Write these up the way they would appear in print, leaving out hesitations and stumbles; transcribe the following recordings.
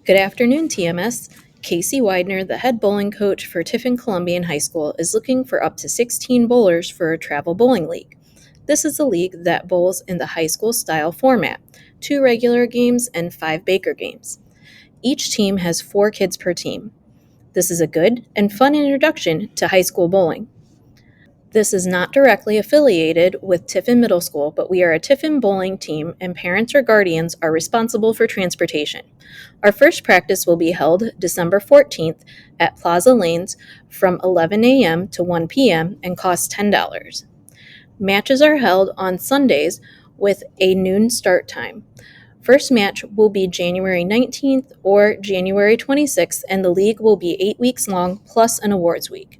Good afternoon, TMS. Coach Weidner, the head bowling coach for Tiffin Columbian High School, is looking for up to 16 bowlers for a travel bowling league. This is a league that bowls in the high school style format, 2 regular games and 5 Baker games. Each team has 4 kids per team. This is a good and fun introduction to high school bowling. This is not directly affiliated with Tiffin Middle School, but we are a Tiffin bowling team and parents or guardians are responsible for transportation. Our first practice will be held December 14th at Plaza Lanes from 11 a.m. to 1 p.m. and costs $10. Matches are held on Sundays with a noon start time. First match will be January 19th or January 26th, and the league will be 8 weeks long plus an awards week.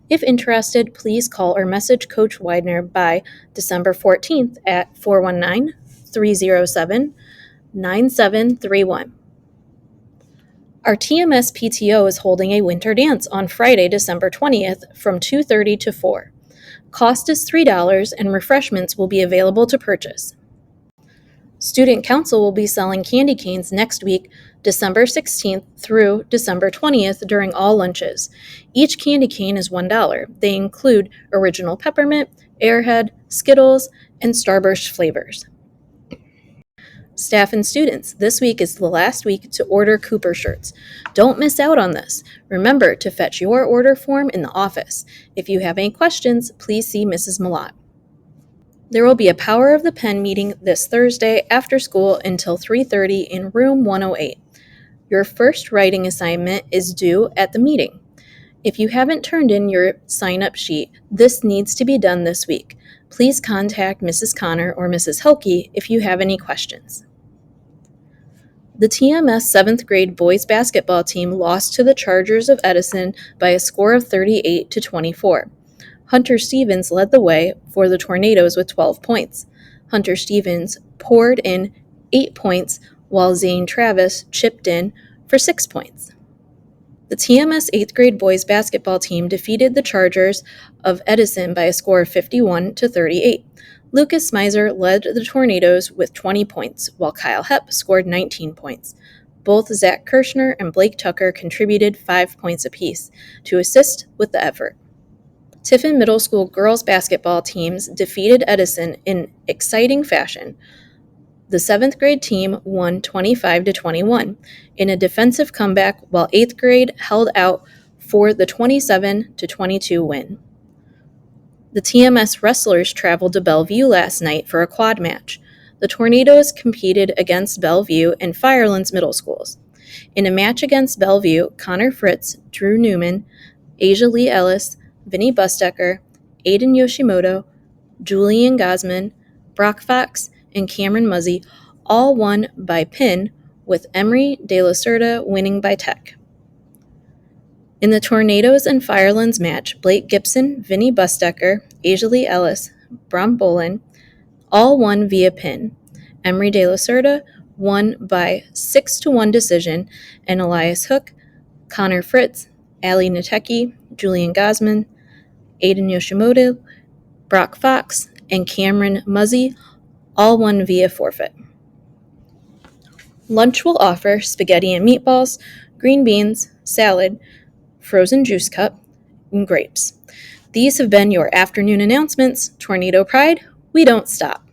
If interested, please call or message Coach Weidner by December 14th at 419-307-9731. Our TMS PTO is holding a winter dance on Friday, December 20th from 2:30 to 4. Cost is $3 and refreshments will be available to purchase. Student Council will be selling candy canes next week, December 16th through December 20th during all lunches. Each candy cane is $1. They include original peppermint, airhead, skittles, and starburst flavors. Staff and students, this week is the last week to order Cooper shirts. Don't miss out on this. Remember to fetch your order form in the office. If you have any questions, please see Mrs. Malott. There will be a Power of the Pen meeting this Thursday after school until 3:30 in room 108. Your first writing assignment is due at the meeting. If you haven't turned in your sign-up sheet, this needs to be done this week. Please contact Mrs. Connor or Mrs. Helkey if you have any questions. The TMS 7th grade boys basketball team lost to the Chargers of Edison by a score of 38-24. Hunter Stevens led the way for the Tornadoes with 12 points. Hunter Stevens poured in 8 points, while Zane Travis chipped in for 6 points. The TMS 8th grade boys basketball team defeated the Chargers of Edison by a score of 51-38. Lucas Miser led the Tornadoes with 20 points, while Kyle Hepp scored 19 points. Both Zach Kirshner and Blake Tucker contributed 5 points apiece to assist with the effort. Tiffin Middle School girls basketball teams defeated Edison in exciting fashion. The 7th grade team won 25-21 in a defensive comeback, while 8th grade held out for the 27-22 win. The TMS wrestlers traveled to Bellevue last night for a quad match. The Tornadoes competed against Bellevue and Firelands Middle Schools. In a match against Bellevue, Connor Fritz, Drew Newman, Asia Lee Ellis, Vinny Busdecker, Aiden Yoshimoto, Julian Gosman, Brock Fox, and Cameron Muzzy all won by pin, with Emery De La Cerda winning by tech. In the Tornadoes and Firelands match, Blake Gibson, Vinny Busdecker, Asia Lee Ellis, Brom Bolin all won via pin. Emery De La Cerda won by 6-1 decision, and Elias Hook, Connor Fritz, Ali Nateki, Julian Gosman, Aiden Yoshimoto, Brock Fox, and Cameron Muzzy all won via forfeit. Lunch will offer spaghetti and meatballs, green beans, salad, frozen juice cup, and grapes. These have been your afternoon announcements. Tornado Pride, we don't stop.